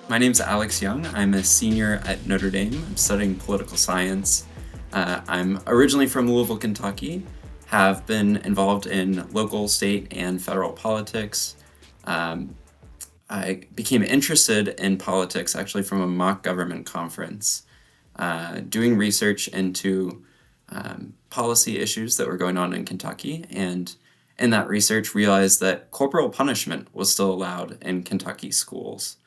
My name's Alex Young. I'm a senior at Notre Dame. I'm studying political science. I'm originally from Louisville, Kentucky, have been involved in local, state, and federal politics. Um, I became interested in politics actually from a mock government conference, doing research into policy issues that were going on in Kentucky. And in that research, realized that corporal punishment was still allowed in Kentucky schools.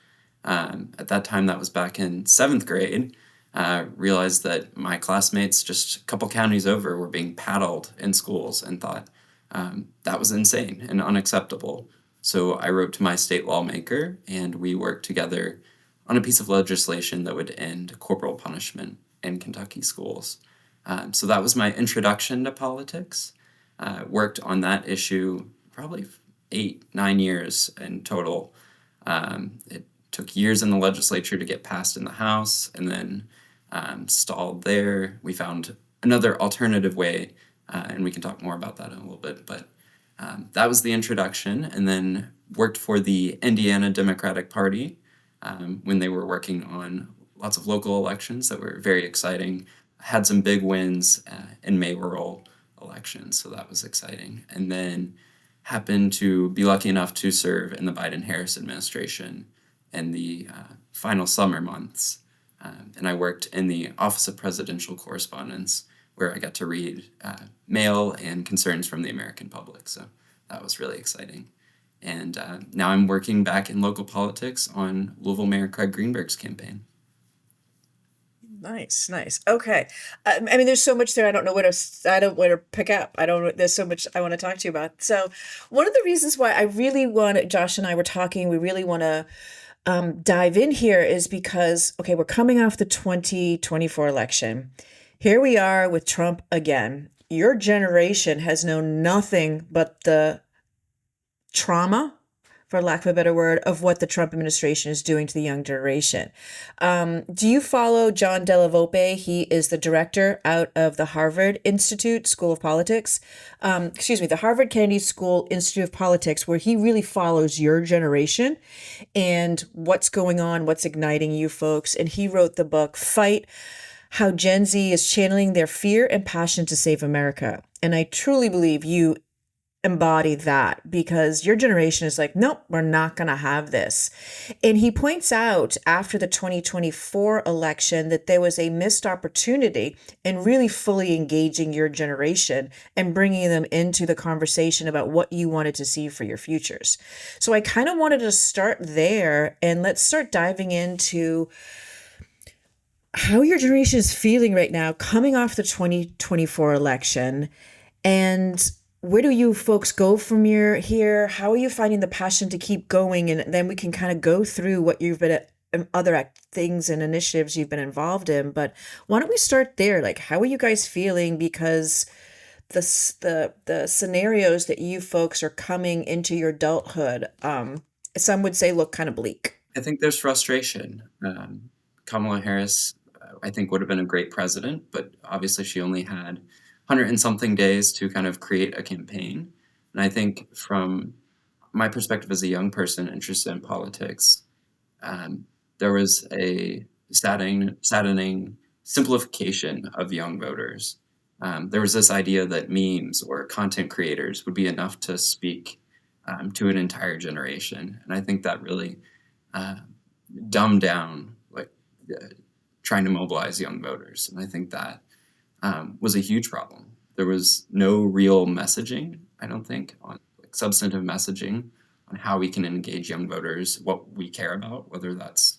At that time, that was back in seventh grade. Realized that my classmates just a couple counties over were being paddled in schools and thought that was insane and unacceptable. So I wrote to my state lawmaker and we worked together on a piece of legislation that would end corporal punishment in Kentucky schools. So that was my introduction to politics. Worked on that issue probably 8, 9 years in total. It took years in the legislature to get passed in the House and then stalled there. We found another alternative way, and we can talk more about that in a little bit, but that was the introduction, and then worked for the Indiana Democratic Party when they were working on lots of local elections that were very exciting. Had some big wins in mayoral elections, so that was exciting. And then happened to be lucky enough to serve in the Biden-Harris administration in the final summer months. And I worked in the Office of Presidential Correspondence, where I got to read mail and concerns from the American public. So that was really exciting. And now I'm working back in local politics on Louisville Mayor Craig Greenberg's campaign. Nice, nice. Okay. I mean, there's so much there. I don't know where to. I don't where to pick up. I don't. There's so much I want to talk to you about. So, one of the reasons why I really want Josh and I were talking. We really want to dive in here is because okay, we're coming off the 2024 election. Here we are with Trump again. Your generation has known nothing but the trauma, for lack of a better word, of what the Trump administration is doing to the young generation. Do you follow John Della Volpe? He is the director out of the Harvard Institute School of Politics. The Harvard Kennedy School Institute of Politics, where he really follows your generation and what's going on, what's igniting you folks. And he wrote the book, Fight: How Gen Z is Channeling Their Fear and Passion to Save America. And I truly believe you embody that because your generation is like, nope, we're not going to have this. And he points out after the 2024 election that there was a missed opportunity in really fully engaging your generation and bringing them into the conversation about what you wanted to see for your futures. So I kind of wanted to start there and let's start diving into how your generation is feeling right now coming off the 2024 election, and where do you folks go from here? How are you finding the passion to keep going? And then we can kind of go through what you've been other things and initiatives you've been involved in. But why don't we start there? Like, how are you guys feeling? Because the scenarios that you folks are coming into your adulthood, some would say look kind of bleak. I think there's frustration. Kamala Harris, I think, would have been a great president, but obviously she only had 100 and something days to kind of create a campaign. And I think from my perspective as a young person interested in politics, there was a saddening simplification of young voters. There was this idea that memes or content creators would be enough to speak to an entire generation. And I think that really dumbed down trying to mobilize young voters. And I think that was a huge problem. There was no real messaging, I don't think, on substantive messaging on how we can engage young voters, what we care about, whether that's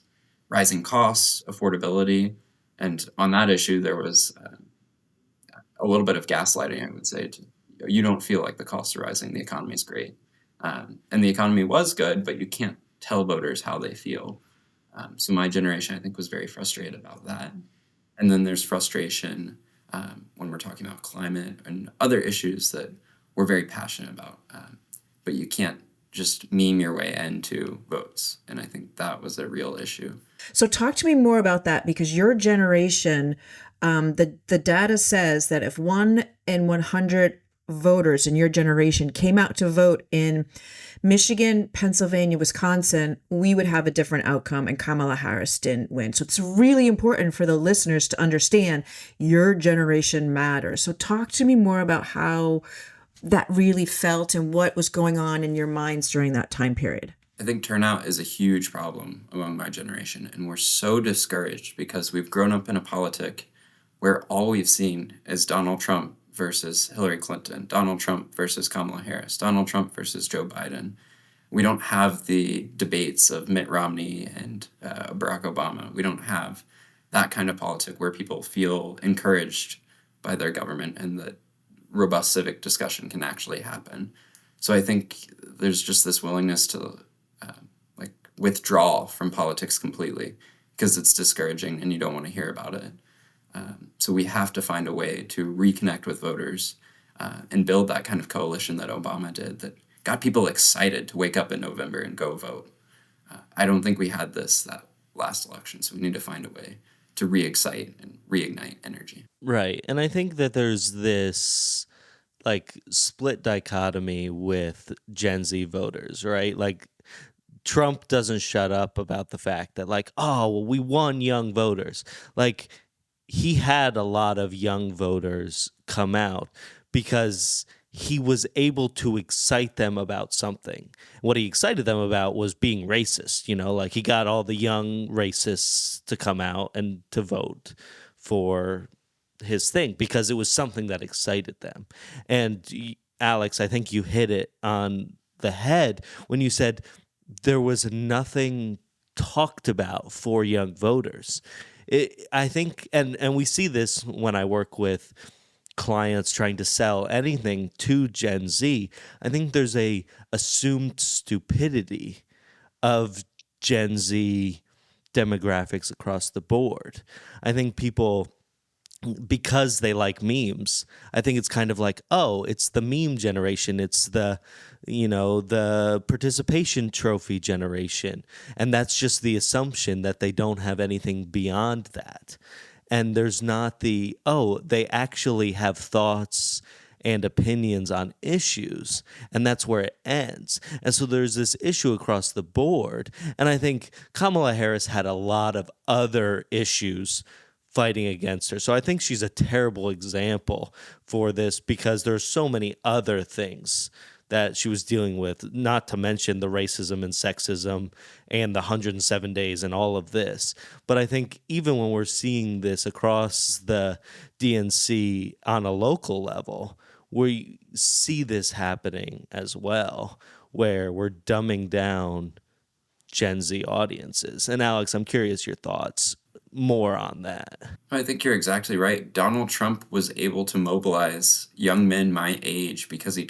rising costs, affordability. And on that issue, there was a little bit of gaslighting, I would say. You don't feel like the costs are rising, the economy is great. And the economy was good, but you can't tell voters how they feel. So my generation, I think, was very frustrated about that. And then there's frustration when we're talking about climate and other issues that we're very passionate about. But you can't just meme your way into votes. And I think that was a real issue. So talk to me more about that because your generation, the data says that if 1 in 100 voters in your generation came out to vote in Michigan, Pennsylvania, Wisconsin, we would have a different outcome and Kamala Harris didn't win. So it's really important for the listeners to understand your generation matters. So talk to me more about how that really felt and what was going on in your minds during that time period. I think turnout is a huge problem among my generation, and we're so discouraged because we've grown up in a politic where all we've seen is Donald Trump versus Hillary Clinton, Donald Trump versus Kamala Harris, Donald Trump versus Joe Biden. We don't have the debates of Mitt Romney and Barack Obama. We don't have that kind of politic where people feel encouraged by their government and that robust civic discussion can actually happen. So I think there's just this willingness to like withdraw from politics completely because it's discouraging and you don't want to hear about it. So we have to find a way to reconnect with voters and build that kind of coalition that Obama did that got people excited to wake up in November and go vote. I don't think we had that last election, so we need to find a way to re-excite and reignite energy. Right. And I think that there's this like split dichotomy with Gen Z voters, right? Like Trump doesn't shut up about the fact that like, oh, well, we won young voters. Like he had a lot of young voters come out because he was able to excite them about something. What he excited them about was being racist, like he got all the young racists to come out and to vote for his thing because it was something that excited them. And Alex, I think you hit it on the head when you said there was nothing talked about for young voters. I think, and we see this when I work with clients trying to sell anything to Gen Z. I think there's a assumed stupidity of Gen Z demographics across the board. I think people, because they like memes, I think it's kind of like, oh, it's the meme generation. It's the participation trophy generation. And that's just the assumption that they don't have anything beyond that. And there's not they actually have thoughts and opinions on issues, and that's where it ends. And so there's this issue across the board. And I think Kamala Harris had a lot of other issues fighting against her. So I think she's a terrible example for this because there's so many other things that she was dealing with, not to mention the racism and sexism and the 107 days and all of this. But I think even when we're seeing this across the DNC on a local level, we see this happening as well, where we're dumbing down Gen Z audiences. And Alex, I'm curious your thoughts more on that. I think you're exactly right. Donald Trump was able to mobilize young men my age because he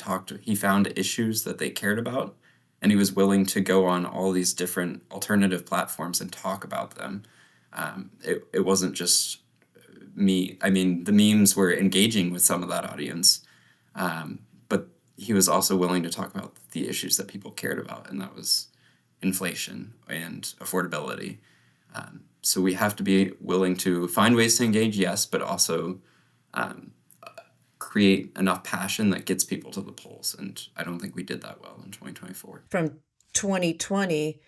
found issues that they cared about, and he was willing to go on all these different alternative platforms and talk about them. It wasn't just me. I mean, the memes were engaging with some of that audience, but he was also willing to talk about the issues that people cared about, and that was inflation and affordability. So we have to be willing to find ways to engage, yes, but also create enough passion that gets people to the polls. And I don't think we did that well in 2024. From 2020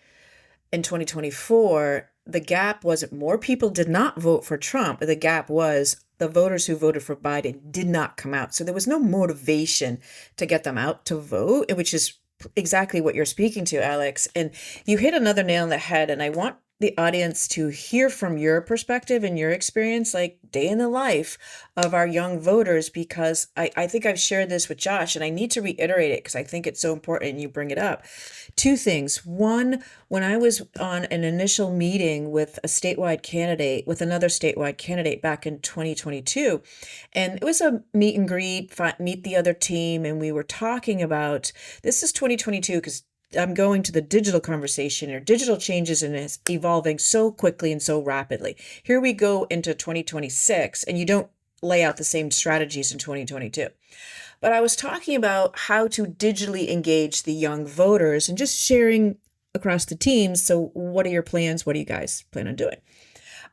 and 2024, the gap wasn't more people did not vote for Trump. The gap was the voters who voted for Biden did not come out. So there was no motivation to get them out to vote, which is exactly what you're speaking to, Alex. And you hit another nail on the head. And I want the audience to hear from your perspective and your experience, like day in the life of our young voters, because I think I've shared this with Josh and I need to reiterate it because I think it's so important and you bring it up. Two things. One, when I was on an initial meeting with another statewide candidate back in 2022, and it was a meet and greet, meet the other team, and we were talking about, this is 2022 because I'm going to the digital conversation or digital changes and it's evolving so quickly and so rapidly. Here we go into 2026 and you don't lay out the same strategies in 2022. But I was talking about how to digitally engage the young voters and just sharing across the teams. So what are your plans? What do you guys plan on doing?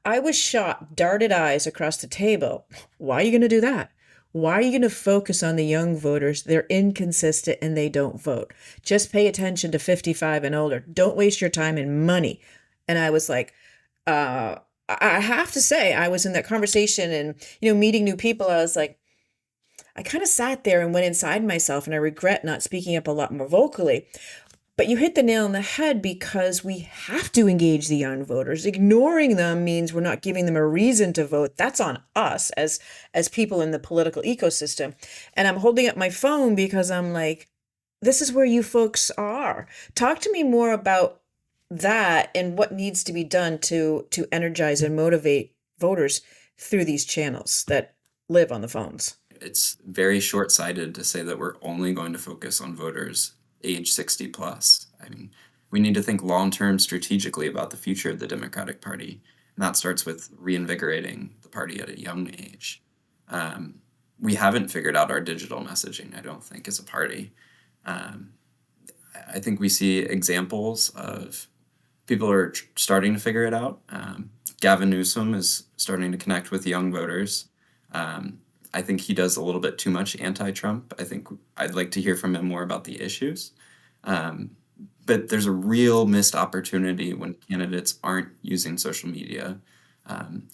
I was shocked, darted eyes across the table. Why are you going to do that? Why are you going to focus on the young voters? They're inconsistent and they don't vote. Just pay attention to 55 and older. Don't waste your time and money. And I was like, uh, I have to say, I was in that conversation and, meeting new people. I was like, I kind of sat there and went inside myself, and I regret not speaking up a lot more vocally. But you hit the nail on the head because we have to engage the young voters. Ignoring them means we're not giving them a reason to vote. That's on us as people in the political ecosystem. And I'm holding up my phone because I'm like, this is where you folks are. Talk to me more about that and what needs to be done to energize and motivate voters through these channels that live on the phones. It's very short-sighted to say that we're only going to focus on voters age 60 plus. I mean, we need to think long-term strategically about the future of the Democratic Party, and that starts with reinvigorating the party at a young age. We haven't figured out our digital messaging, I don't think, as a party. Um, I think we see examples of people are starting to figure it out. Gavin Newsom is starting to connect with young voters. Um, I think he does a little bit too much anti-Trump. I think I'd like to hear from him more about the issues. Um, but there's a real missed opportunity when candidates aren't using social media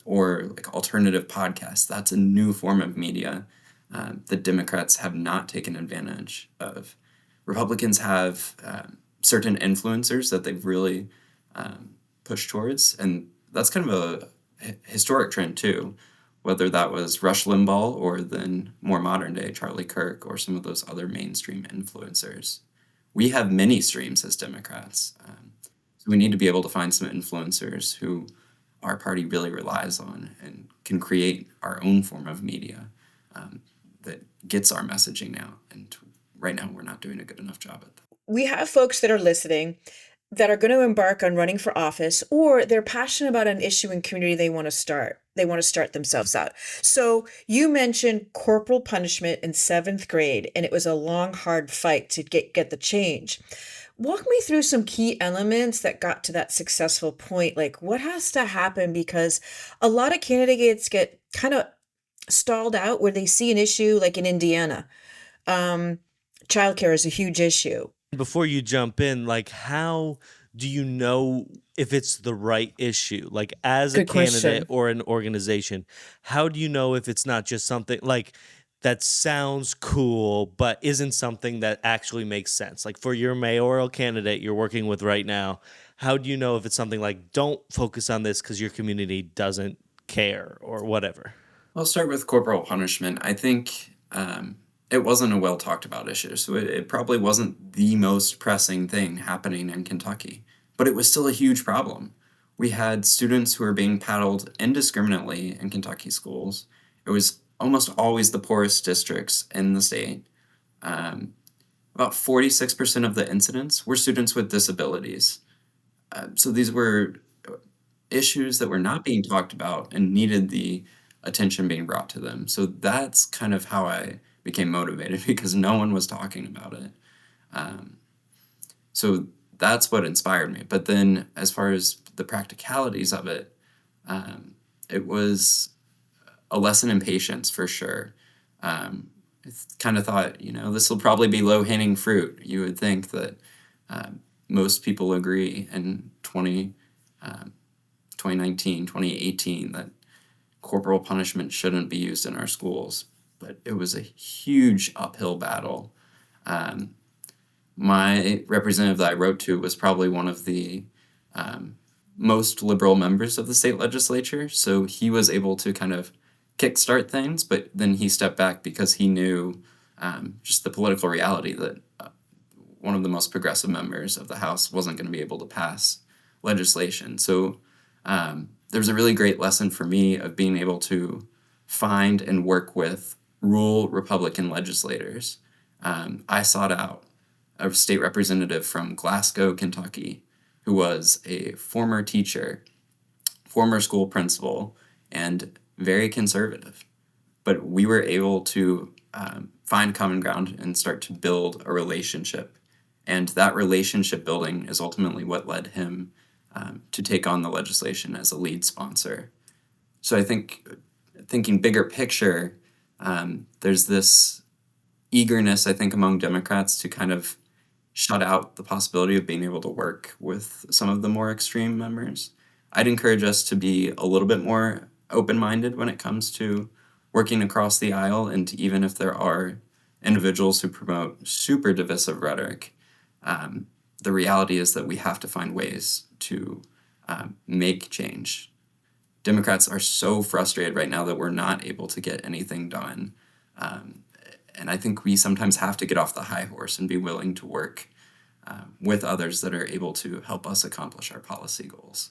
or like alternative podcasts. That's a new form of media that Democrats have not taken advantage of. Republicans have certain influencers that they've really pushed towards, and that's kind of a historic trend too. Whether that was Rush Limbaugh or then more modern day Charlie Kirk or some of those other mainstream influencers. We have many streams as Democrats. So we need to be able to find some influencers who our party really relies on and can create our own form of media that gets our messaging out. And right now, we're not doing a good enough job at that. We have folks that are listening that are going to embark on running for office, or they're passionate about an issue and community they want to start. They want to start themselves out. So you mentioned corporal punishment in seventh grade, and it was a long, hard fight to get the change. Walk me through some key elements that got to that successful point. Like, what has to happen? Because a lot of candidates get kind of stalled out where they see an issue, like in Indiana. Um, Childcare is a huge issue. Before you jump in, like, how do you know if it's the right issue? Like, as a Good candidate question. or an organization, how do you know if it's not just something like that sounds cool, but isn't something that actually makes sense? Like, for your mayoral candidate you're working with right now, how do you know if it's something like, don't focus on this because your community doesn't care or whatever? I'll start with corporal punishment. I think it wasn't a well talked about issue, so it probably wasn't the most pressing thing happening in Kentucky, but it was still a huge problem. We had students who were being paddled indiscriminately in Kentucky schools. It was almost always the poorest districts in the state. Um, about 46% of the incidents were students with disabilities. So these were issues that were not being talked about and needed the attention being brought to them. So that's kind of how I became motivated because no one was talking about it. Um, so that's what inspired me. But then, as far as the practicalities of it, it was a lesson in patience for sure. I kind of thought, this will probably be low hanging fruit. You would think that most people agree in 2019, 2018, that corporal punishment shouldn't be used in our schools. But it was a huge uphill battle. Um, my representative that I wrote to was probably one of the most liberal members of the state legislature. So he was able to kind of kickstart things, but then he stepped back because he knew just the political reality that one of the most progressive members of the House wasn't going to be able to pass legislation. So there was a really great lesson for me of being able to find and work with rural Republican legislators. I sought out a state representative from Glasgow, Kentucky, who was a former teacher, former school principal, and very conservative. But we were able to find common ground and start to build a relationship. And that relationship building is ultimately what led him to take on the legislation as a lead sponsor. So I think thinking bigger picture, There's this eagerness, I think, among Democrats to kind of shut out the possibility of being able to work with some of the more extreme members. I'd encourage us to be a little bit more open-minded when it comes to working across the aisle, and even if there are individuals who promote super divisive rhetoric, um, the reality is that we have to find ways to make change. Democrats are so frustrated right now that we're not able to get anything done. Um, and I think we sometimes have to get off the high horse and be willing to work with others that are able to help us accomplish our policy goals.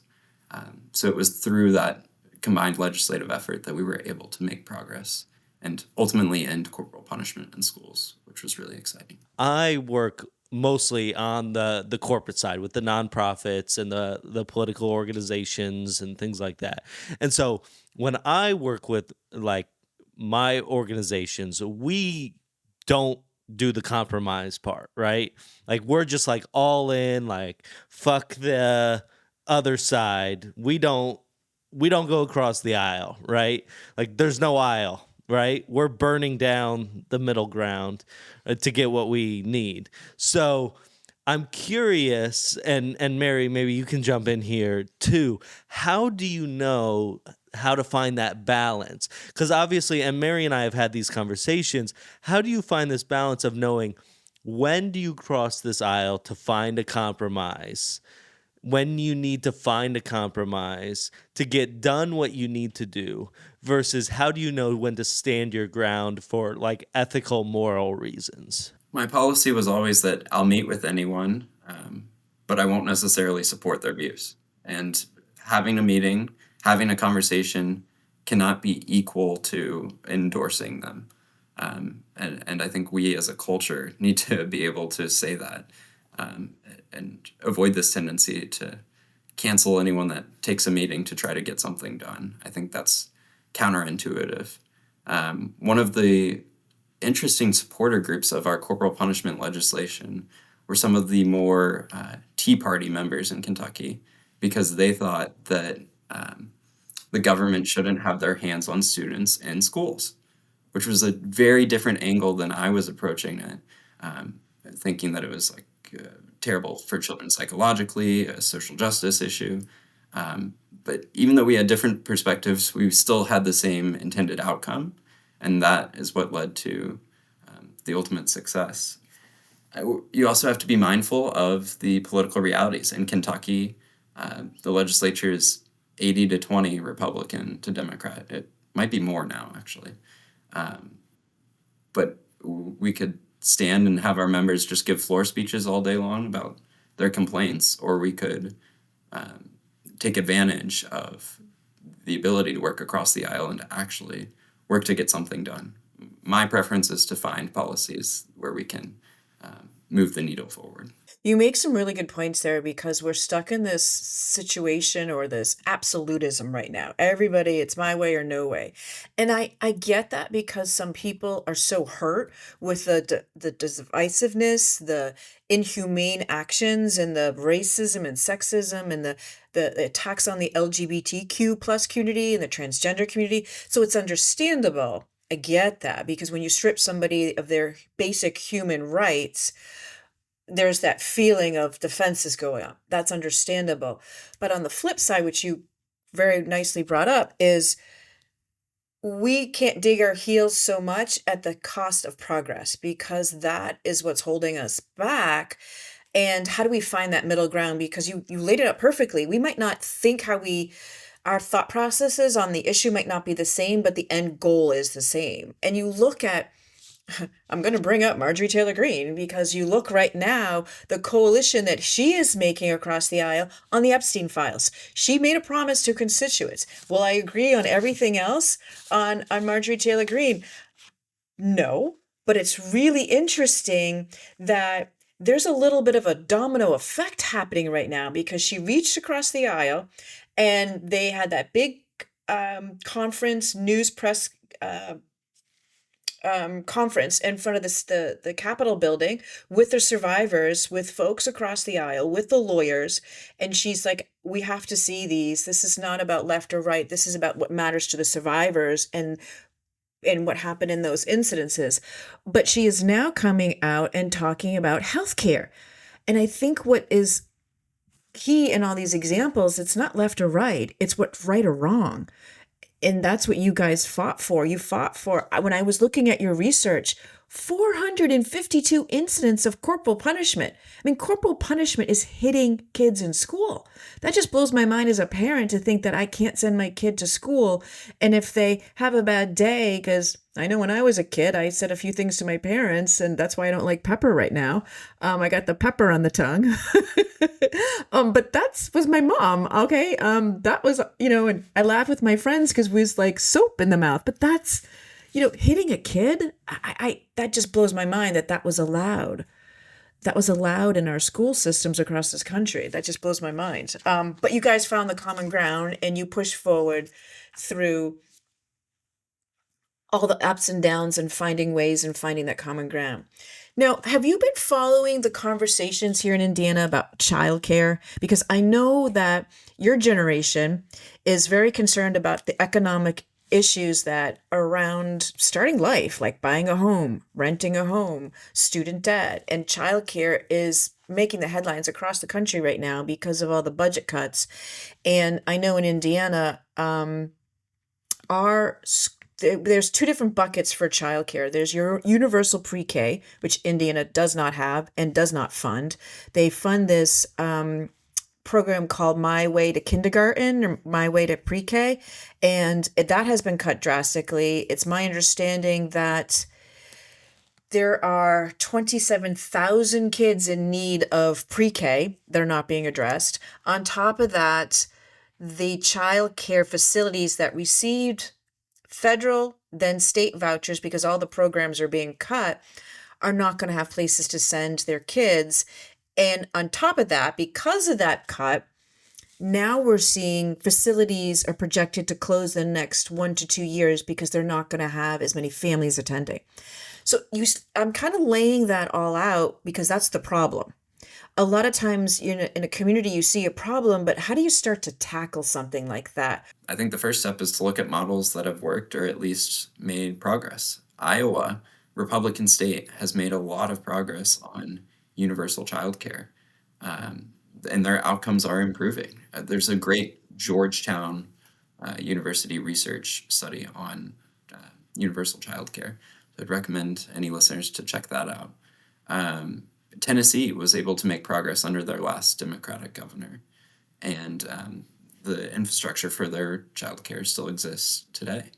So it was through that combined legislative effort that we were able to make progress and ultimately end corporal punishment in schools, which was really exciting. I work mostly on the corporate side with the nonprofits and the political organizations and things like that. And so when I work with like my organizations, we don't do the compromise part, right? Like we're just like all in, like fuck the other side. We don't go across the aisle, right? Like there's no aisle, right? We're burning down the middle ground to get what we need. So I'm curious, and Mary, maybe you can jump in here too. How do you know how to find that balance? Because obviously, and Mary and I have had these conversations. How do you find this balance of knowing when do you cross this aisle to find a compromise? When you need to find a compromise to get done what you need to do versus how do you know when to stand your ground for like ethical, moral reasons? My policy was always that I'll meet with anyone, but I won't necessarily support their views. And having a meeting, having a conversation cannot be equal to endorsing them. And I think we as a culture need to be able to say that um, and avoid this tendency to cancel anyone that takes a meeting to try to get something done. I think that's counterintuitive. One of the interesting supporter groups of our corporal punishment legislation were some of the more Tea Party members in Kentucky because they thought that the government shouldn't have their hands on students in schools, which was a very different angle than I was approaching it, thinking that it was like terrible for children psychologically, a social justice issue. Um, but even though we had different perspectives, we still had the same intended outcome, and that is what led to the ultimate success. You also have to be mindful of the political realities. In Kentucky, the legislature is 80 to 20 Republican to Democrat. It might be more now, actually. But we could stand and have our members just give floor speeches all day long about their complaints, or we could take advantage of the ability to work across the aisle and to actually work to get something done. My preference is to find policies where we can move the needle forward. You make some really good points there because we're stuck in this situation or this absolutism right now. Everybody, it's my way or no way. And I get that because some people are so hurt with the divisiveness, the inhumane actions and the racism and sexism and the attacks on the LGBTQ plus community and the transgender community. So it's understandable. I get that because when you strip somebody of their basic human rights, there's that feeling of defenses going up. That's understandable. But on the flip side, which you very nicely brought up, is we can't dig our heels so much at the cost of progress because that is what's holding us back. And how do we find that middle ground? Because you laid it out perfectly. We might not think how our thought processes on the issue might not be the same, but the end goal is the same. And you look at I'm going to bring up Marjorie Taylor Greene because you look right now, the coalition that she is making across the aisle on the Epstein files. She made a promise to constituents. Will I agree on everything else on Marjorie Taylor Greene? No, but it's really interesting that there's a little bit of a domino effect happening right now because she reached across the aisle and they had that big conference, news press conference in front of the Capitol building with the survivors, with folks across the aisle, with the lawyers, and she's like, "We have to see these. This is not about left or right. This is about what matters to the survivors." And and what happened in those incidences. But she is now coming out and talking about healthcare. And I think what is key in all these examples, it's not left or right, it's what's right or wrong. And that's what you guys fought for. You fought for, when I was looking at your research, 452 incidents of corporal punishment. I mean, corporal punishment is hitting kids in school. That just blows my mind as a parent to think that I can't send my kid to school. And if they have a bad day, because I know when I was a kid, I said a few things to my parents, and that's why I don't like pepper right now. I got the pepper on the tongue. But that was my mom. Okay. That was, and I laugh with my friends because we was like soap in the mouth, but that's, hitting a kid, that just blows my mind that was allowed. That was allowed in our school systems across this country. That just blows my mind. But you guys found the common ground and you pushed forward through all the ups and downs and finding ways and finding that common ground. Now, have you been following the conversations here in Indiana about childcare? Because I know that your generation is very concerned about the economic issues that are around starting life, like buying a home, renting a home, student debt, and childcare is making the headlines across the country right now because of all the budget cuts. And I know in Indiana, our there's two different buckets for childcare. There's your universal pre-K, which Indiana does not have and does not fund. They fund this program called My Way to Kindergarten or My Way to Pre-K, and that has been cut drastically. It's my understanding that there are 27,000 kids in need of pre-K that are not being addressed. On top of that, the child care facilities that received federal, then state vouchers, because all the programs are being cut, are not going to have places to send their kids. And on top of that, because of that cut, now we're seeing facilities are projected to close the next 1 to 2 years because they're not going to have as many families attending. So I'm kind of laying that all out because that's the problem. A lot of times in a community, you see a problem, but how do you start to tackle something like that? I think the first step is to look at models that have worked or at least made progress. Iowa, Republican state, has made a lot of progress on universal childcare, and their outcomes are improving. There's a great Georgetown University research study on universal childcare. So I'd recommend any listeners to check that out. Tennessee was able to make progress under their last Democratic governor, and the infrastructure for their childcare still exists today.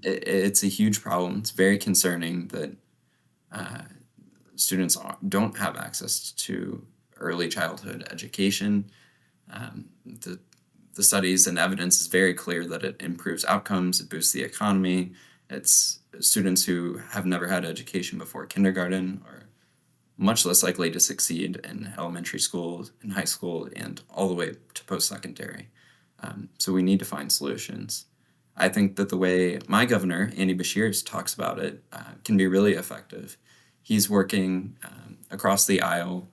It's a huge problem. It's very concerning that students don't have access to early childhood education. The studies and evidence is very clear that it improves outcomes, it boosts the economy. It's students who have never had education before kindergarten are much less likely to succeed in elementary school, in high school, and all the way to post-secondary. So we need to find solutions. I think that the way my governor, Andy Beshears, talks about it can be really effective. He's working across the aisle,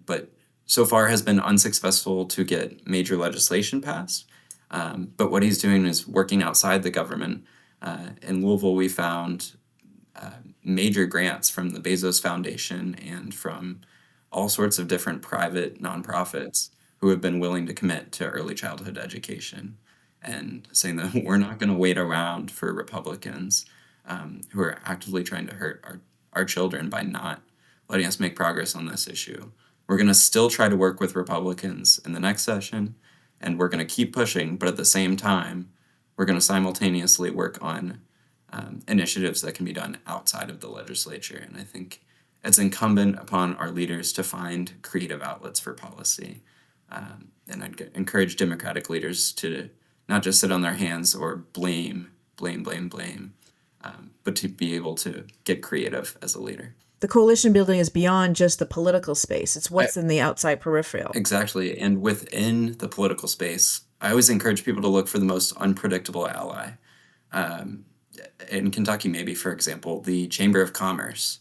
but so far has been unsuccessful to get major legislation passed. But what he's doing is working outside the government. In Louisville, we found major grants from the Bezos Foundation and from all sorts of different private nonprofits who have been willing to commit to early childhood education and saying that we're not going to wait around for Republicans who are actively trying to hurt our children by not letting us make progress on this issue. We're going to still try to work with Republicans in the next session, and we're going to keep pushing, but at the same time, we're going to simultaneously work on initiatives that can be done outside of the legislature. And I think it's incumbent upon our leaders to find creative outlets for policy. And I'd encourage Democratic leaders to not just sit on their hands or blame, but to be able to get creative as a leader. The coalition building is beyond just the political space. It's what's in the outside peripheral. Exactly. And within the political space, I always encourage people to look for the most unpredictable ally. In Kentucky, maybe, for example, the Chamber of Commerce.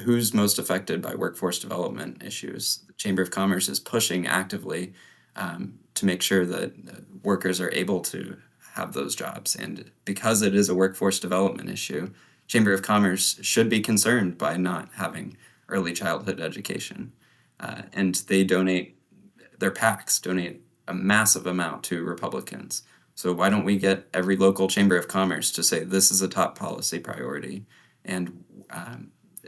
Who's most affected by workforce development issues? The Chamber of Commerce is pushing actively to make sure that workers are able to have those jobs. And because it is a workforce development issue, Chamber of Commerce should be concerned by not having early childhood education. And they donate, their PACs donate a massive amount to Republicans. So why don't we get every local Chamber of Commerce to say this is a top policy priority? And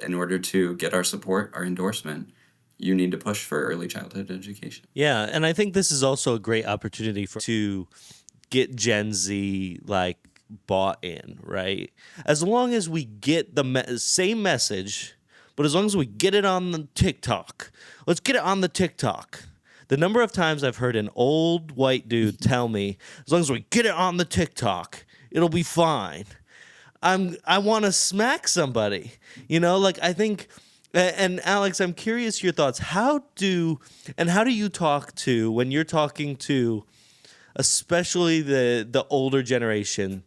in order to get our support, our endorsement, you need to push for early childhood education. Yeah, and I think this is also a great opportunity to get Gen Z like bought in, right? As long as we get the same message, but as long as we get it on the TikTok, let's get it on the TikTok. The number of times I've heard an old white dude tell me, as long as we get it on the TikTok, it'll be fine. I want to smack somebody, like I think. And Alex, I'm curious your thoughts. How do you talk to, when you're talking to, especially the older generation,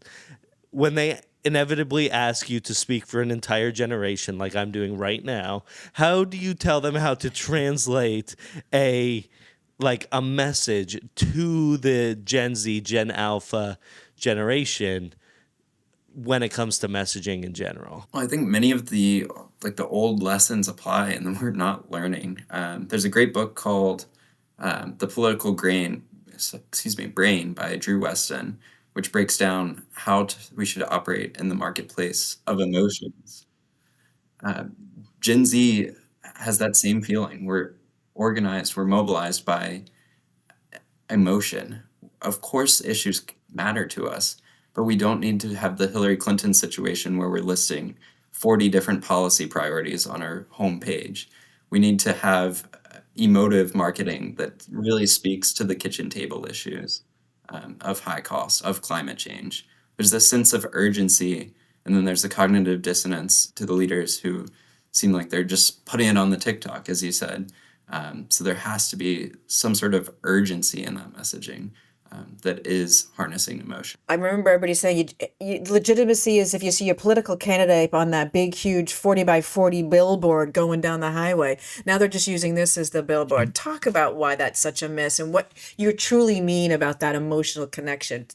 when they inevitably ask you to speak for an entire generation, like I'm doing right now? How do you tell them how to translate a message to the Gen Z, Gen Alpha generation when it comes to messaging in general? Well, I think many of the old lessons apply, and we're not learning. There's a great book called "The Political Brain" by Drew Weston, which breaks down how we should operate in the marketplace of emotions. Gen Z has that same feeling. We're organized, we're mobilized by emotion. Of course, issues matter to us, but we don't need to have the Hillary Clinton situation where we're listing 40 different policy priorities on our homepage. We need to have emotive marketing that really speaks to the kitchen table issues of high costs, of climate change. There's this sense of urgency, and then there's the cognitive dissonance to the leaders who seem like they're just putting it on the TikTok, as you said. So there has to be some sort of urgency in that messaging that is harnessing emotion. I remember everybody saying legitimacy is if you see a political candidate on that big, huge 40 by 40 billboard going down the highway. Now they're just using this as the billboard. Talk about why that's such a miss and what you truly mean about that emotional connection.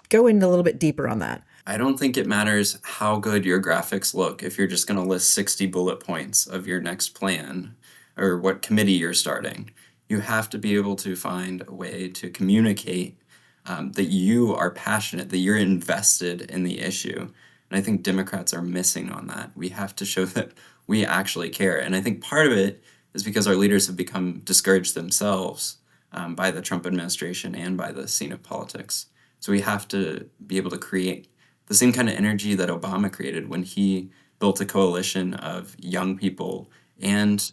Go in a little bit deeper on that. I don't think it matters how good your graphics look if you're just going to list 60 bullet points of your next plan or what committee you're starting. You have to be able to find a way to communicate that you are passionate, that you're invested in the issue. And I think Democrats are missing on that. We have to show that we actually care. And I think part of it is because our leaders have become discouraged themselves by the Trump administration and by the scene of politics. So we have to be able to create the same kind of energy that Obama created when he built a coalition of young people and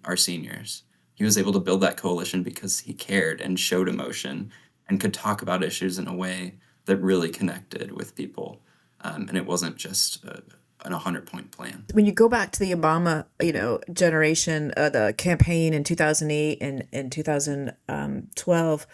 our seniors. He was able to build that coalition because he cared and showed emotion and could talk about issues in a way that really connected with people. And it wasn't just an 100-point plan. When you go back to the Obama, generation, the campaign in 2008 and 2012,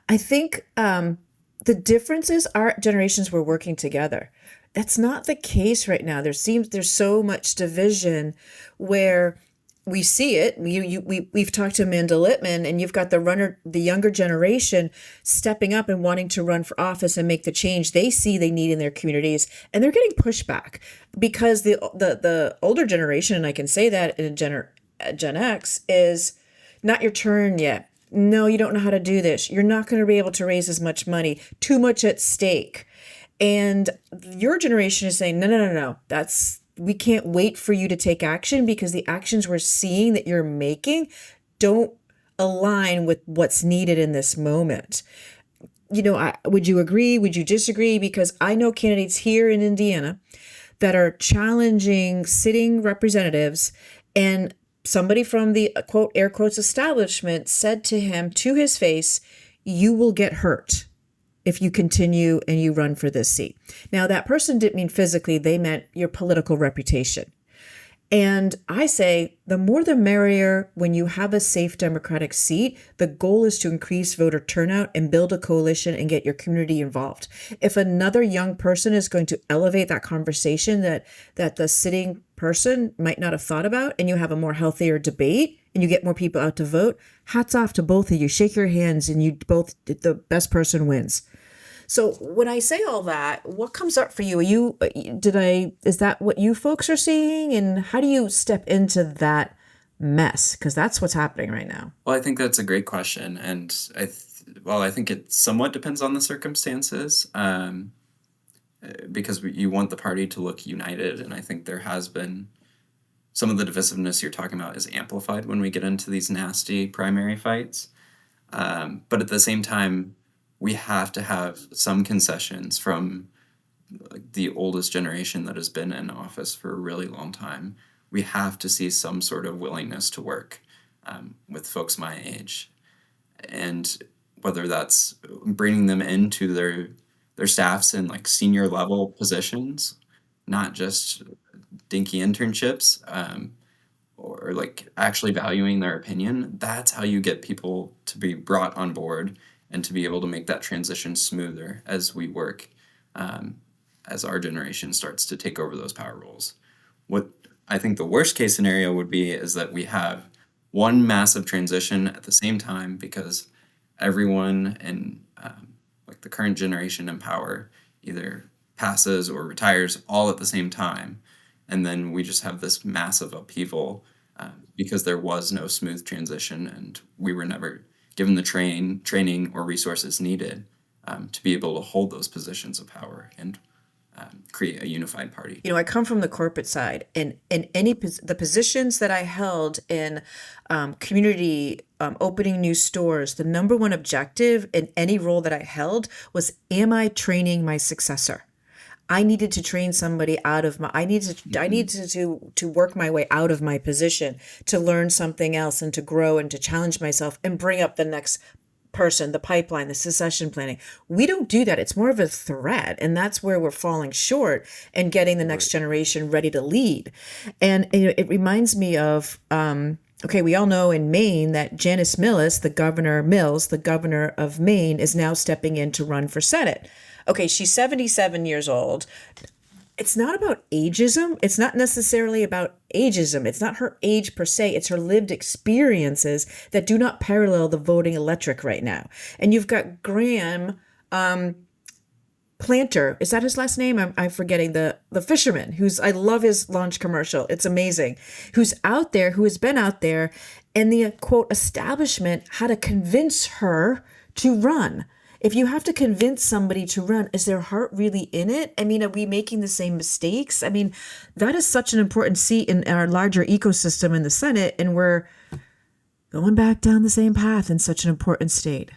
I think the difference is our generations were working together. That's not the case right now. There's so much division where we see it. We've talked to Amanda Littman, and you've got the younger generation stepping up and wanting to run for office and make the change they see they need in their communities, and they're getting pushback because the older generation, and I can say that in Gen X, is not your turn yet. No, you don't know how to do this. You're not going to be able to raise as much money. Too much at stake. And your generation is saying, no. We can't wait for you to take action because the actions we're seeing that you're making don't align with what's needed in this moment. Would you agree? Would you disagree? Because I know candidates here in Indiana that are challenging sitting representatives, and somebody from the quote, air quotes, establishment said to him to his face, "You will get hurt if you continue and you run for this seat." Now, that person didn't mean physically, they meant your political reputation. And I say the more the merrier. When you have a safe Democratic seat, the goal is to increase voter turnout and build a coalition and get your community involved. If another young person is going to elevate that conversation that the sitting person might not have thought about, and you have a more healthier debate and you get more people out to vote, hats off to both of you. Shake your hands and the best person wins. So when I say all that, what comes up for you? Is that what you folks are seeing? And how do you step into that mess? Because that's what's happening right now. Well, I think that's a great question, and I think it somewhat depends on the circumstances, because you want the party to look united, and I think there has been some of the divisiveness you're talking about is amplified when we get into these nasty primary fights. But at the same time, we have to have some concessions from like the oldest generation that has been in office for a really long time. We have to see some sort of willingness to work with folks my age, and whether that's bringing them into their staffs in like senior level positions, not just dinky internships, or like actually valuing their opinion. That's how you get people to be brought on board and to be able to make that transition smoother as we work, um, as our generation starts to take over those power roles. What I think the worst case scenario would be is that we have one massive transition at the same time because everyone in like the current generation in power either passes or retires all at the same time, and then we just have this massive upheaval because there was no smooth transition and we were never given the training or resources needed to be able to hold those positions of power and create a unified party. I come from the corporate side, and in the positions that I held in community, opening new stores, the number one objective in any role that I held was, am I training my successor? I needed to train somebody out of my, I Mhm. needed to work my way out of my position, to learn something else and to grow and to challenge myself and bring up the next person, the pipeline, the succession planning. We don't do that. It's more of a threat. And that's where we're falling short and getting the next Right. generation ready to lead. And it reminds me of, okay, we all know in Maine that Janice Mills, the governor of Maine, is now stepping in to run for Senate. Okay, she's 77 years old. It's not about ageism. It's not necessarily about ageism. It's not her age per se. It's her lived experiences that do not parallel the voting electric right now. And you've got Graham Planter. Is that his last name? I'm forgetting the fisherman who's, I love his launch commercial. It's amazing. Who's out there, who has been out there, and the quote establishment had to convince her to run. If you have to convince somebody to run, is their heart really in it? I mean, are we making the same mistakes? I mean, that is such an important seat in our larger ecosystem in the Senate, and we're going back down the same path in such an important state.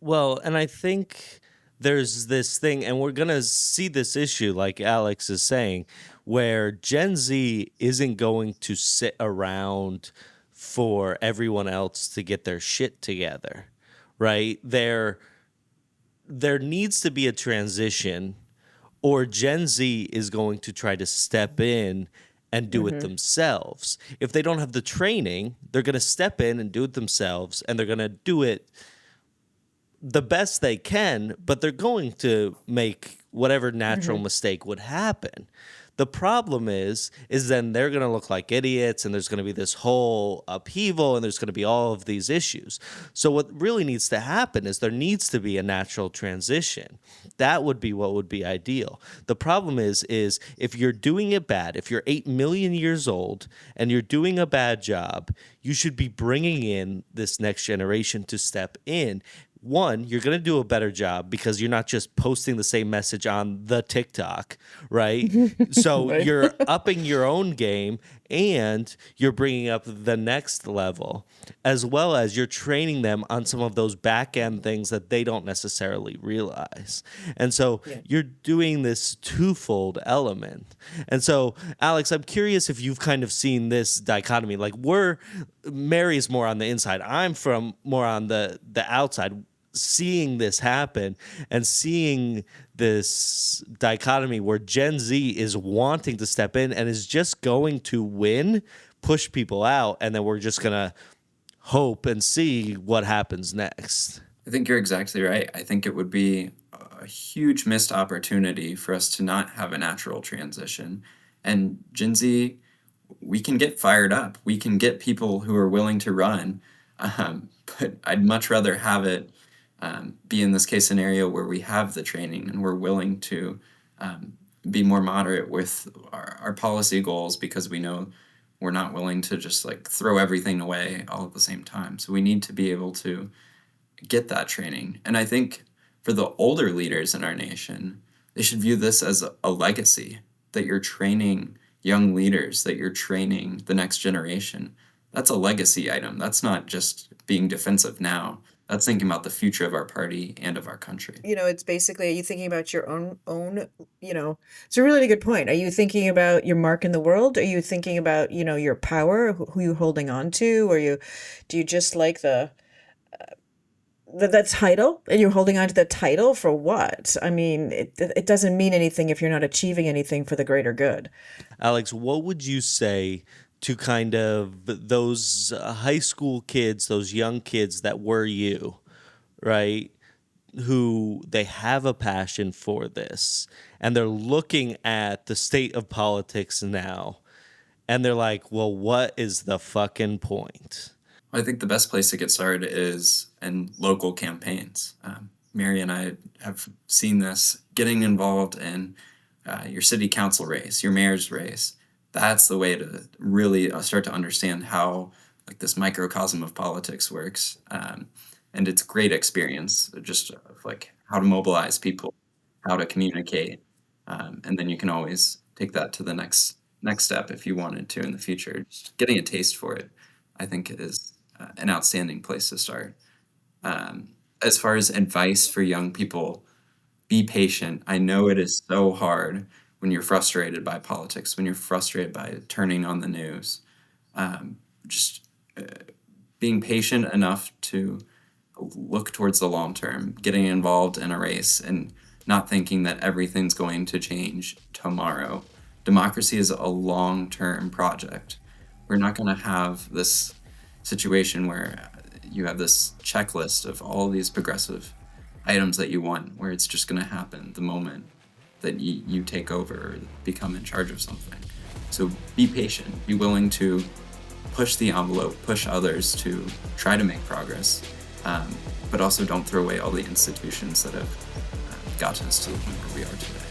Well, and I think there's this thing, and we're going to see this issue, like Alex is saying, where Gen Z isn't going to sit around for everyone else to get their shit together, right? There needs to be a transition, or Gen Z is going to try to step in and do it themselves. If they don't have the training, they're going to step in and do it themselves, and they're going to do it the best they can, but they're going to make whatever natural mistake would happen. The problem is then they're going to look like idiots, and there's going to be this whole upheaval, and there's going to be all of these issues. So what really needs to happen is there needs to be a natural transition. That would be what would be ideal. The problem is if you're doing it bad, if you're 8 million years old and you're doing a bad job, you should be bringing in this next generation to step in. One, you're going to do a better job because you're not just posting the same message on the TikTok, right? So Right. you're upping your own game, and you're bringing up the next level, as well as you're training them on some of those back end things that they don't necessarily realize. And so Yeah. you're doing this twofold element. And so, Alex, I'm curious if you've kind of seen this dichotomy. Like, Mary's more on the inside, I'm from more on the outside, seeing this happen and seeing this dichotomy where Gen Z is wanting to step in and is just going to win, push people out, and then we're just going to hope and see what happens next. I think you're exactly right. I think it would be a huge missed opportunity for us to not have a natural transition. And Gen Z, we can get fired up. We can get people who are willing to run. But I'd much rather have it be in this case scenario where we have the training and we're willing to be more moderate with our policy goals because we know we're not willing to just like throw everything away all at the same time. So we need to be able to get that training. And I think for the older leaders in our nation, they should view this as a legacy, that you're training young leaders, that you're training the next generation. That's a legacy item. That's not just being defensive now. That's thinking about the future of our party and of our country. It's basically, are you thinking about your own, it's a really good point. Are you thinking about your mark in the world? Are you thinking about, your power, who you're holding on to? Do you just like the title, and you're holding on to the title for what? I mean, it doesn't mean anything if you're not achieving anything for the greater good. Alex, what would you say to kind of those high school kids, those young kids that were you, right? Who they have a passion for this and they're looking at the state of politics now and they're like, well, what is the fucking point? I think the best place to get started is in local campaigns. Mary and I have seen this getting involved in your city council race, your mayor's race. That's the way to really start to understand how like this microcosm of politics works. And it's a great experience just of like how to mobilize people, how to communicate, and then you can always take that to the next step if you wanted to in the future. Just getting a taste for it, I think, is an outstanding place to start. As far as advice for young people, be patient. I know it is so hard when you're frustrated by politics, when you're frustrated by turning on the news. Just being patient enough to look towards the long term, getting involved in a race and not thinking that everything's going to change tomorrow. Democracy is a long-term project. We're not going to have this situation where you have this checklist of all these progressive items that you want, where it's just going to happen the moment that you take over or become in charge of something. So be patient, be willing to push the envelope, push others to try to make progress, but also don't throw away all the institutions that have gotten us to the point where we are today.